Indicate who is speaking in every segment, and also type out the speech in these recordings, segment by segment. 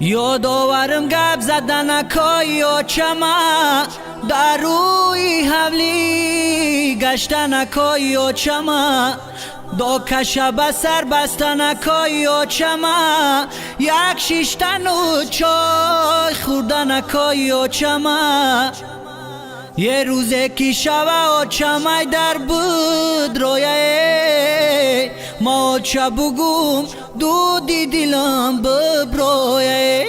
Speaker 1: یادآورم گپ زدنکای آچما در روی حولی گشتنکای آچما دو کشه به سر بستنکای آچما یک شیشتن و چای خوردنکای آچما یه روزه که شوه آچمای در بود رویه ما آچه بگم دودی دلم ببرویه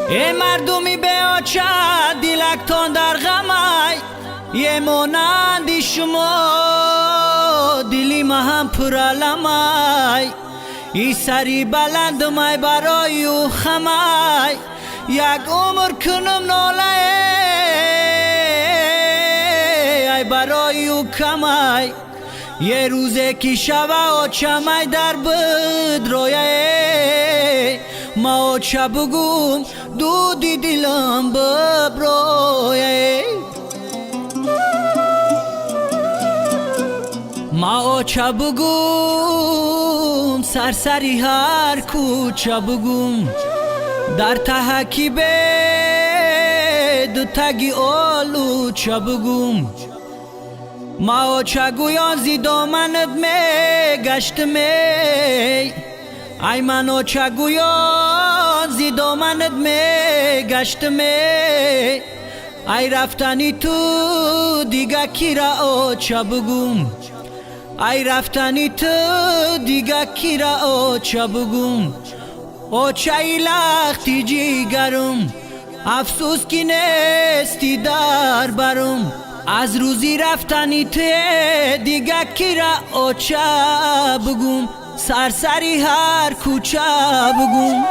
Speaker 1: ای مردمی به آچه دلکتان در غمای یه مانندی شما دلی ما هم پرالمای ای سری بلند مای برای او خمای یک عمر کنم ناله ای برای او کمای یه روزه که شوه آچمای در بود رویه ما آچه بگم دودی دلم ببرویه ما آچه بگم سرسری هر کوچه بگم در تحکی به دو تگی آلو چه بگم ما آچه گویان زی دامنت می گشت می ای من آچه گویان زی دامنت می گشت می ای رفتنی تو دیگه کی را آچه بگم ای رفتنی تو دیگه کی را آچه بگم آچه ای لختی جیگرم افسوس کی نیستی در برم از روزی رفتنی تو دیگه کی را آچه بگم سرسری هر کوچه بگم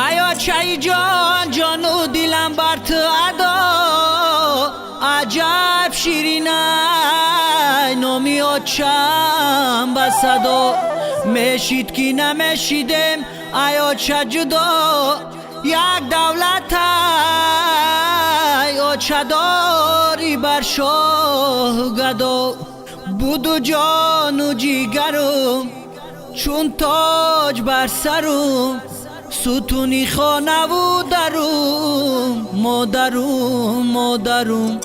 Speaker 1: ای آچه ای جان جانو دلم بر تو ادا عجب شیرینه نامی آچم بسدا میشید کی نمیشیدم ای آچه جدا یک دولت ای آچه داری بر شاه گدا بودو جان و جیگرم چون تاج بر سرم ستونی خانه و درم مادرم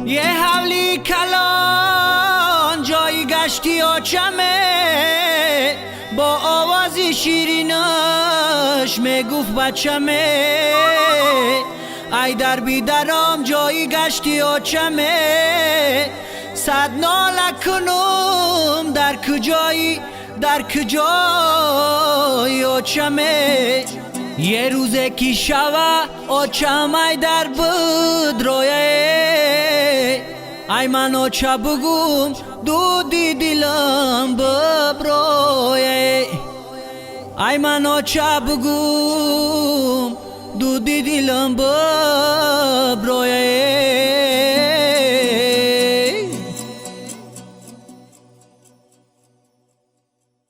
Speaker 1: یه حولی کلان جایی گشتی آچمه با آوازی شیرینش میگفت بچمه ای در بیدرم جایی گشتی آچمه صد ناله کنم در کجایی آچمه یه روزه که شوه آچمای در بود رویه ای من آچه بگم دودی دلم ببرویه ای من آچه بگم دودی دلم ببرویه